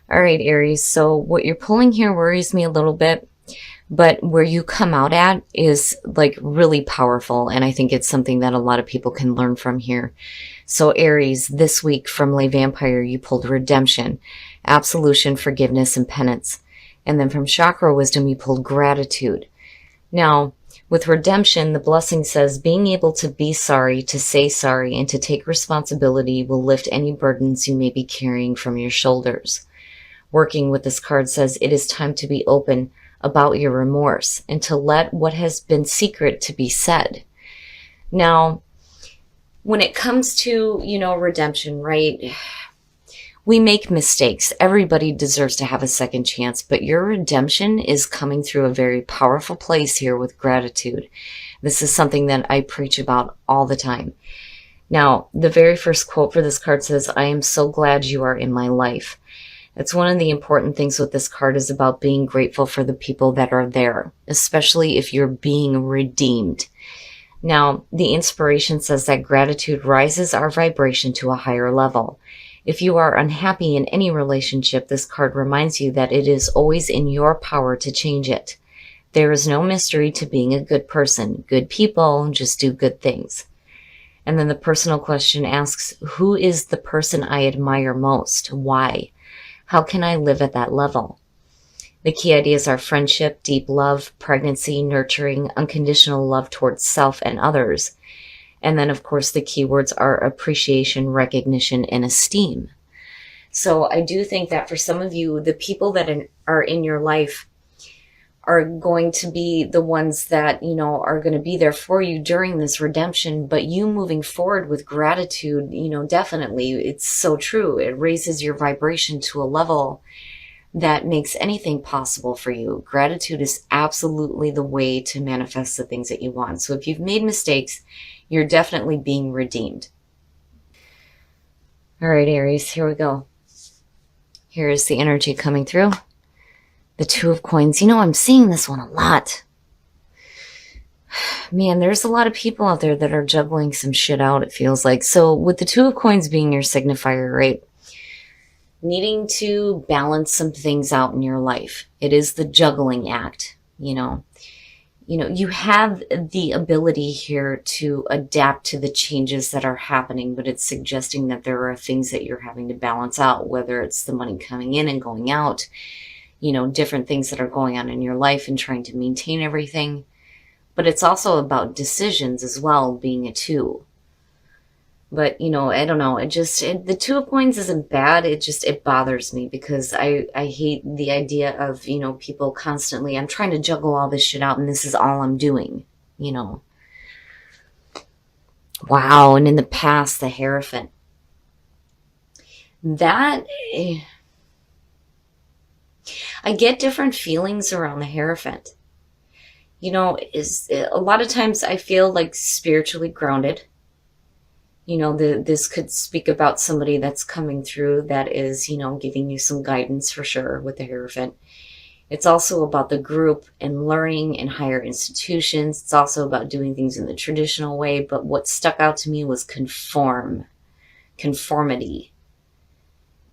All right, Aries. So what you're pulling here worries me a little bit, but where you come out at is like really powerful. And I think it's something that a lot of people can learn from here. So Aries, this week from Lay Vampire, you pulled redemption, absolution, forgiveness, and penance. And then from Chakra Wisdom, you pulled gratitude. Now, with redemption, the blessing says being able to be sorry, to say sorry, and to take responsibility will lift any burdens you may be carrying from your shoulders. Working with this card says it is time to be open about your remorse and to let what has been secret to be said. Now, when it comes to, redemption, right? We make mistakes. Everybody deserves to have a second chance, but your redemption is coming through a very powerful place here with gratitude. This is something that I preach about all the time. Now, the very first quote for this card says, "I am so glad you are in my life." It's one of the important things with this card is about being grateful for the people that are there, especially if you're being redeemed. Now, the inspiration says that gratitude rises our vibration to a higher level. If you are unhappy in any relationship, this card reminds you that it is always in your power to change it. There is no mystery to being a good person. Good people just do good things. And then the personal question asks, who is the person I admire most? Why? How can I live at that level? The key ideas are friendship, deep love, pregnancy, nurturing, unconditional love towards self and others. And then, of course, the keywords are appreciation, recognition, and esteem. So I do think that for some of you, the people that are in your life are going to be the ones that, are going to be there for you during this redemption. But you moving forward with gratitude, definitely, it's so true. It raises your vibration to a level that makes anything possible for you. Gratitude is absolutely the way to manifest the things that you want. So if you've made mistakes, you're definitely being redeemed. All right, Aries, here we go. Here is the energy coming through. The Two of Coins. I'm seeing this one a lot. Man, there's a lot of people out there that are juggling some shit out, it feels like. So with the Two of Coins being your signifier, right? Needing to balance some things out in your life. It is the juggling act, you have the ability here to adapt to the changes that are happening, but it's suggesting that there are things that you're having to balance out, whether it's the money coming in and going out, different things that are going on in your life and trying to maintain everything. But it's also about decisions as well, being a two. But, I don't know. The Two of Coins isn't bad. It bothers me because I hate the idea of, people constantly, I'm trying to juggle all this shit out and this is all I'm doing, Wow. And in the past, the Hierophant. That, I get different feelings around the Hierophant. Is a lot of times I feel like spiritually grounded. This could speak about somebody that's coming through that is, giving you some guidance for sure with the Hierophant. It's also about the group and learning in higher institutions. It's also about doing things in the traditional way. But what stuck out to me was conformity.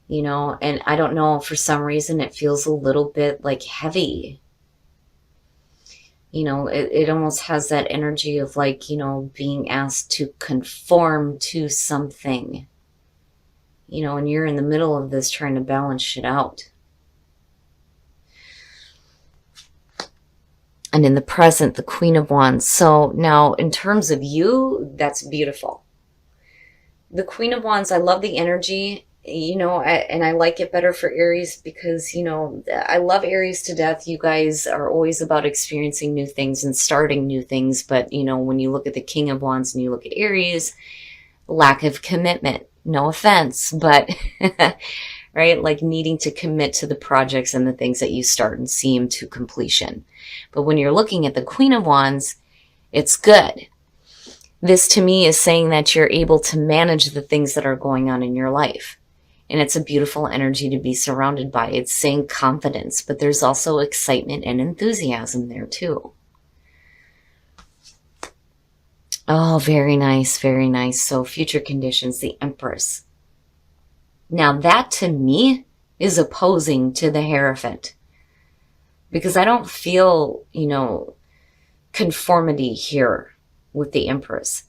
And I don't know, for some reason, it feels a little bit like heavy. It almost has that energy of like, being asked to conform to something, and you're in the middle of this trying to balance shit out. And in the present, the Queen of Wands. So now in terms of you, that's beautiful. The Queen of Wands, I love the energy. And I like it better for Aries because, I love Aries to death. You guys are always about experiencing new things and starting new things. But, when you look at the King of Wands and you look at Aries, lack of commitment, no offense, but, right? Like needing to commit to the projects and the things that you start and see them to completion. But when you're looking at the Queen of Wands, it's good. This to me is saying that you're able to manage the things that are going on in your life. And it's a beautiful energy to be surrounded by. It's saying confidence, but there's also excitement and enthusiasm there too. Oh, very nice, very nice. So future conditions, the Empress. Now that to me is opposing to the Hierophant. Because I don't feel, conformity here with the Empress.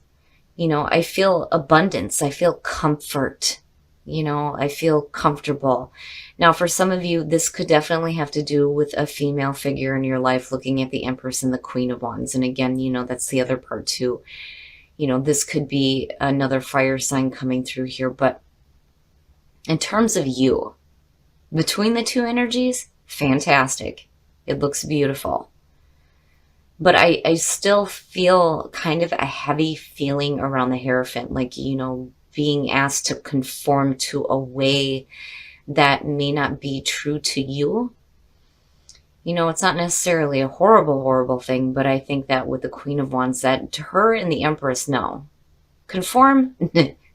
I feel abundance. I feel comfort. I feel comfortable. Now, for some of you, this could definitely have to do with a female figure in your life looking at the Empress and the Queen of Wands. And again, that's the other part too. This could be another fire sign coming through here. But in terms of you, between the two energies, fantastic. It looks beautiful. But I still feel kind of a heavy feeling around the Hierophant, like, being asked to conform to a way that may not be true to you. It's not necessarily a horrible, horrible thing, but I think that with the Queen of Wands, that to her and the Empress, no. Conform?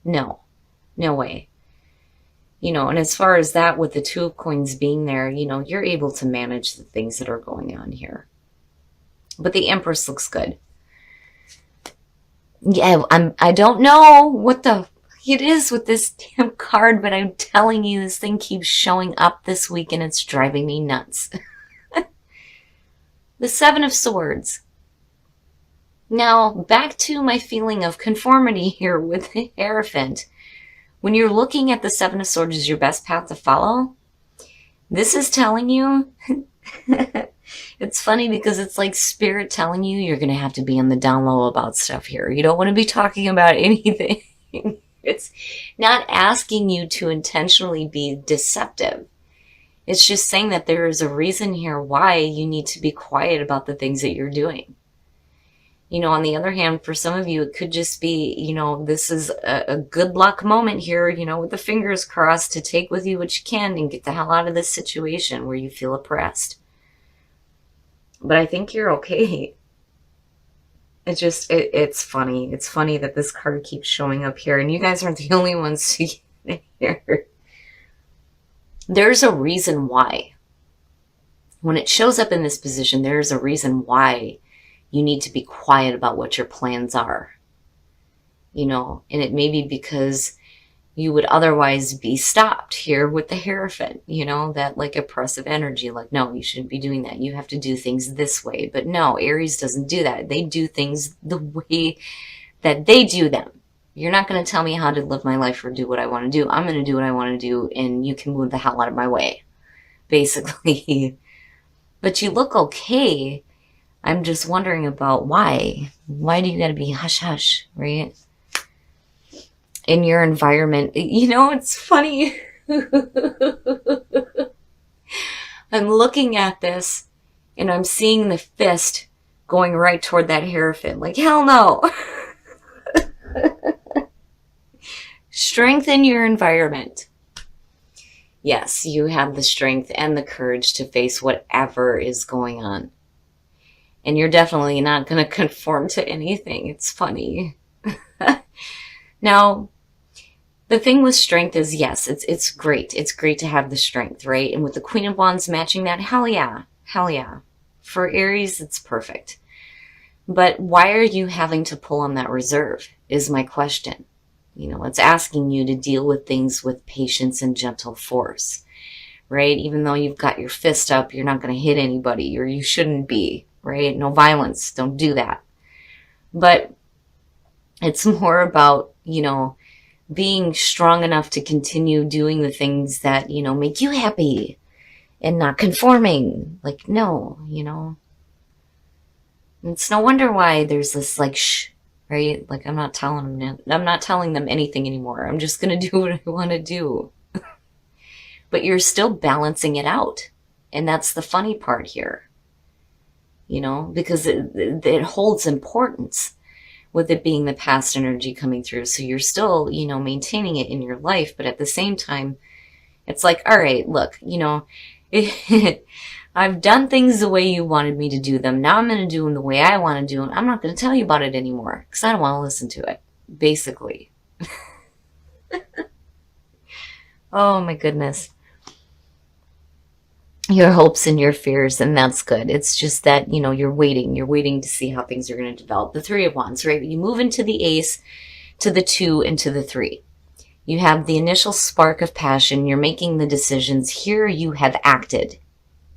No. No way. And as far as that, with the Two of Coins being there, you're able to manage the things that are going on here. But the Empress looks good. Yeah, I don't know what it is with this damn card, but I'm telling you, this thing keeps showing up this week and it's driving me nuts. The Seven of Swords. Now, back to my feeling of conformity here with the Hierophant. When you're looking at the Seven of Swords as your best path to follow, this is telling you, it's funny because it's like Spirit telling you you're going to have to be on the down low about stuff here. You don't want to be talking about anything. It's not asking you to intentionally be deceptive. It's just saying that there is a reason here why you need to be quiet about the things that you're doing. On the other hand, for some of you, it could just be, this is a good luck moment here, with the fingers crossed to take with you what you can and get the hell out of this situation where you feel oppressed. But I think you're okay. It's funny. It's funny that this card keeps showing up here, and you guys aren't the only ones seeing it here. There's a reason why. When it shows up in this position, there's a reason why you need to be quiet about what your plans are. And it may be because you would otherwise be stopped here with the Hierophant, that like oppressive energy, like, no, you shouldn't be doing that. You have to do things this way. But no, Aries doesn't do that. They do things the way that they do them. You're not going to tell me how to live my life or do what I want to do. I'm going to do what I want to do, and you can move the hell out of my way, basically. But you look okay. I'm just wondering about why. Why do you got to be hush-hush, right? In your environment. It's funny. I'm looking at this, and I'm seeing the fist going right toward that Hierophant. Like, hell no. Strengthen your environment. Yes, you have the strength and the courage to face whatever is going on. And you're definitely not going to conform to anything. It's funny. Now, the thing with strength is, yes, it's great. It's great to have the strength, right? And with the Queen of Wands matching that, hell yeah. Hell yeah. For Aries, it's perfect. But why are you having to pull on that reserve is my question. It's asking you to deal with things with patience and gentle force, right? Even though you've got your fist up, you're not going to hit anybody, or you shouldn't be, right? No violence. Don't do that. But it's more about, being strong enough to continue doing the things that, make you happy and not conforming. Like, no, It's no wonder why there's this like, shh, right? Like, I'm not telling them anything anymore. I'm just going to do what I want to do. But you're still balancing it out. And that's the funny part here. Because it holds importance with it being the past energy coming through. So you're still, maintaining it in your life. But at the same time, it's like, all right, look, I've done things the way you wanted me to do them. Now I'm going to do them the way I want to do them. I'm not going to tell you about it anymore because I don't want to listen to it, basically. Oh, my goodness. Your hopes and your fears, and that's good. It's just that, you're waiting to see how things are going to develop. The Three of Wands, right? You move into the Ace, to the 2, and to the 3. You have the initial spark of passion. You're making the decisions. Here you have acted.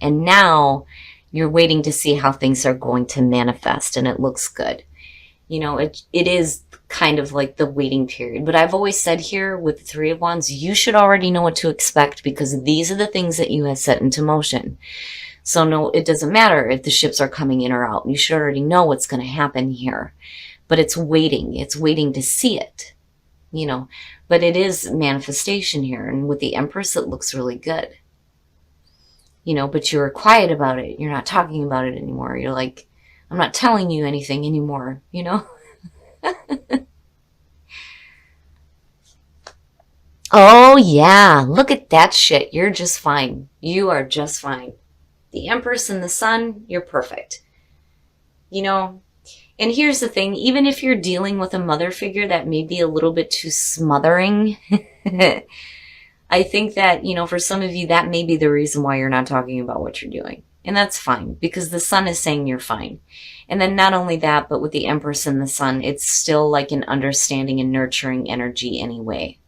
And now you're waiting to see how things are going to manifest, and it looks good. You know, it is kind of like the waiting period. But I've always said here with the Three of Wands, you should already know what to expect because these are the things that you have set into motion. So no, it doesn't matter if the ships are coming in or out. You should already know what's going to happen here. But it's waiting. It's waiting to see it, you know. But it is manifestation here. And with the Empress, it looks really good. You know, but you're quiet about it. You're not talking about it anymore. You're like, I'm not telling you anything anymore, you know? Oh, yeah. Look at that shit. You're just fine. You are just fine. The Empress and the Sun, you're perfect. You know? And here's the thing. Even if you're dealing with a mother figure that may be a little bit too smothering, I think that, you know, for some of you, that may be the reason why you're not talking about what you're doing. And that's fine because the Sun is saying you're fine. And then not only that, but with the Empress and the Sun, it's still like an understanding and nurturing energy anyway.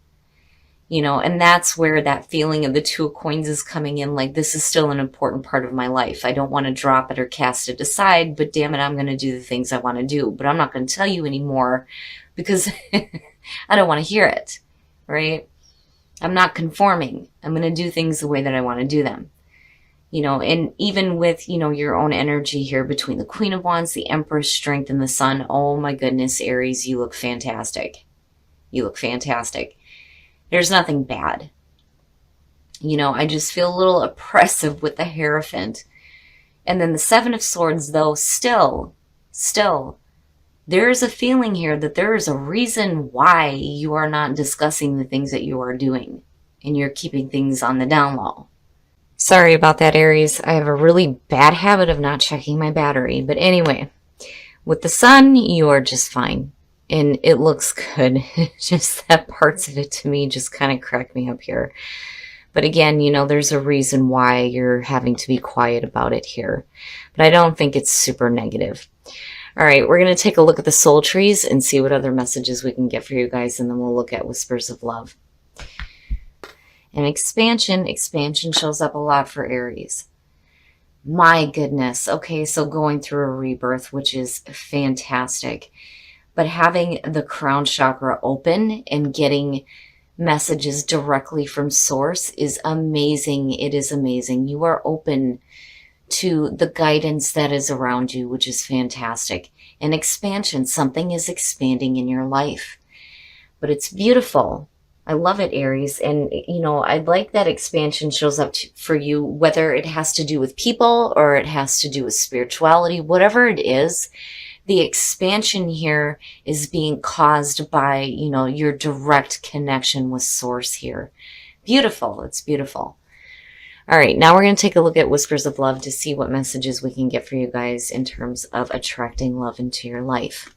You know, and that's where that feeling of the Two of Coins is coming in. Like, this is still an important part of my life. I don't want to drop it or cast it aside, but damn it, I'm going to do the things I want to do. But I'm not going to tell you anymore because I don't want to hear it, right? I'm not conforming. I'm going to do things the way that I want to do them. You know, and even with, you know, your own energy here between the Queen of Wands, the Empress, Strength, and the Sun. Oh my goodness, Aries, you look fantastic. You look fantastic. There's nothing bad. You know, I just feel a little oppressive with the Hierophant. And then the Seven of Swords, though, still, there is a feeling here that there is a reason why you are not discussing the things that you are doing. And you're keeping things on the down low. Sorry about that, Aries. I have a really bad habit of not checking my battery. But anyway, with the Sun, you are just fine. And it looks good. Just that parts of it to me just kind of crack me up here. But again, you know, there's a reason why you're having to be quiet about it here. But I don't think it's super negative. All right, we're going to take a look at the soul trees and see what other messages we can get for you guys. And then we'll look at Whispers of Love. And expansion shows up a lot for Aries. My goodness. Okay, so going through a rebirth, which is fantastic. But having the crown chakra open and getting messages directly from source is amazing. It is amazing. You are open to the guidance that is around you, which is fantastic. And expansion, something is expanding in your life. But it's beautiful. I love it, Aries. And, you know, I'd like that expansion shows up for you, whether it has to do with people or it has to do with spirituality, whatever it is. The expansion here is being caused by, you know, your direct connection with source here. Beautiful. It's beautiful. All right. Now we're going to take a look at Whispers of Love to see what messages we can get for you guys in terms of attracting love into your life.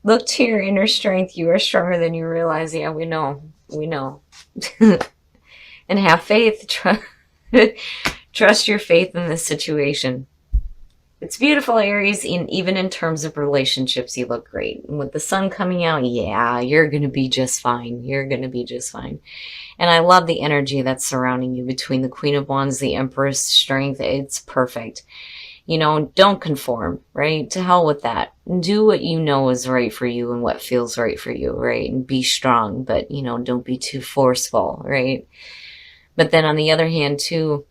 Look to your inner strength. You are stronger than you realize. Yeah, we know. We know. And have faith. Trust your faith in this situation. It's beautiful, Aries, and even in terms of relationships, you look great. And with the Sun coming out, yeah, you're going to be just fine. You're going to be just fine. And I love the energy that's surrounding you between the Queen of Wands, the Empress, Strength. It's perfect. You know, don't conform, right? To hell with that. Do what you know is right for you and what feels right for you, right? And be strong, but, you know, don't be too forceful, right? But then on the other hand, too,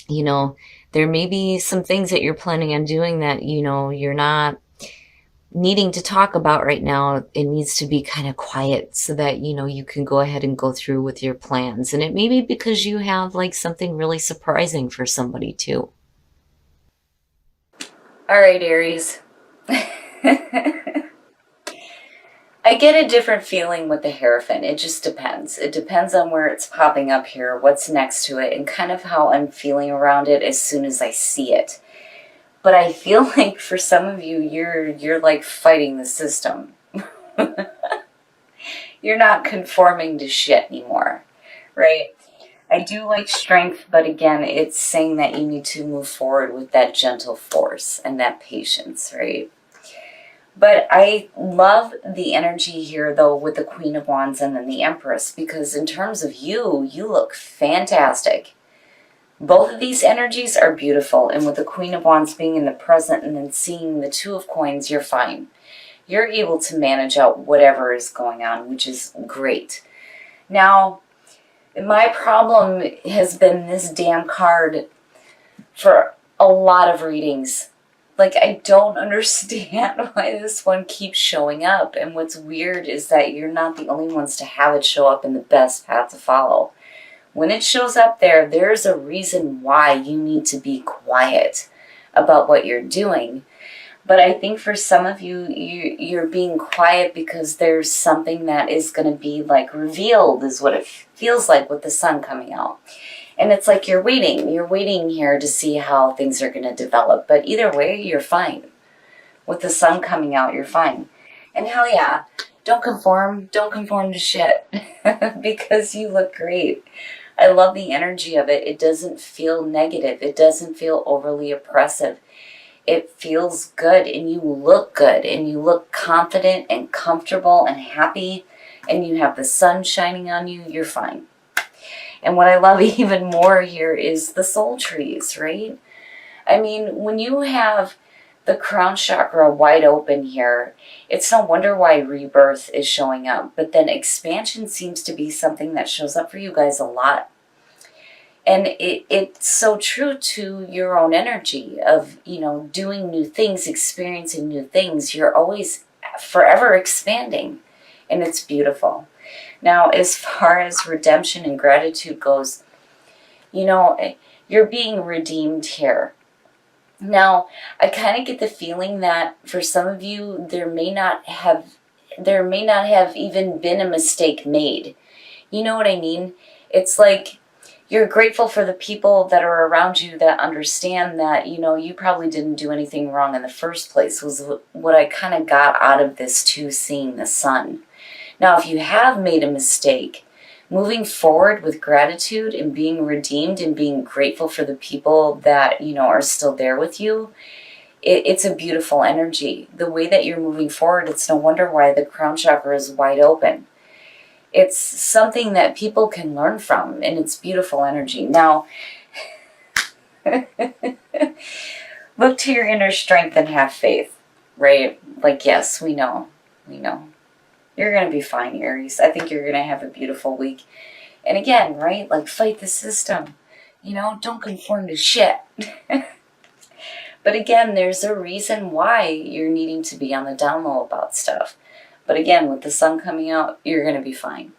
you know, there may be some things that you're planning on doing that, you know, you're not needing to talk about right now. It needs to be kind of quiet so that, you know, you can go ahead and go through with your plans. And it may be because you have like something really surprising for somebody too. All right, Aries. I get a different feeling with the Hierophant. It just depends. It depends on where it's popping up here, what's next to it, and kind of how I'm feeling around it as soon as I see it. But I feel like for some of you, you're like fighting the system. You're not conforming to shit anymore, right? I do like Strength, but again, it's saying that you need to move forward with that gentle force and that patience, right? But I love the energy here, though, with the Queen of Wands and then the Empress, because in terms of you, you look fantastic. Both of these energies are beautiful, and with the Queen of Wands being in the present and then seeing the Two of Coins, you're fine. You're able to manage out whatever is going on, which is great. Now, my problem has been this damn card for a lot of readings. Like, I don't understand why this one keeps showing up. And what's weird is that you're not the only ones to have it show up in the best path to follow. When it shows up there, there's a reason why you need to be quiet about what you're doing. But I think for some of you, you're being quiet because there's something that is going to be like revealed, is what it feels like with the sun coming out. And it's like you're waiting here to see how things are going to develop. But either way, you're fine. With the sun coming out, you're fine. And hell yeah, don't conform to shit because you look great. I love the energy of it. It doesn't feel negative. It doesn't feel overly oppressive. It feels good, and you look good, and you look confident and comfortable and happy, and you have the sun shining on you. You're fine. And what I love even more here is the soul trees, right? I mean, when you have the crown chakra wide open here, it's no wonder why rebirth is showing up. But then expansion seems to be something that shows up for you guys a lot. And it's so true to your own energy of, you know, doing new things, experiencing new things. You're always forever expanding, and it's beautiful. Now, as far as redemption and gratitude goes, you know, you're being redeemed here. Now, I kind of get the feeling that for some of you, there may not have even been a mistake made. You know what I mean? It's like you're grateful for the people that are around you that understand that, you know, you probably didn't do anything wrong in the first place, was what I kind of got out of this too, seeing the sun. Now, if you have made a mistake, moving forward with gratitude and being redeemed and being grateful for the people that, you know, are still there with you, it's a beautiful energy. The way that you're moving forward, it's no wonder why the crown chakra is wide open. It's something that people can learn from, and it's beautiful energy. Now, look to your inner strength and have faith, right? Like, yes, we know. You're going to be fine, Aries. I think you're going to have a beautiful week. And again, right, like, fight the system. You know, don't conform to shit. But again, there's a reason why you're needing to be on the down low about stuff. But again, with the sun coming out, you're going to be fine.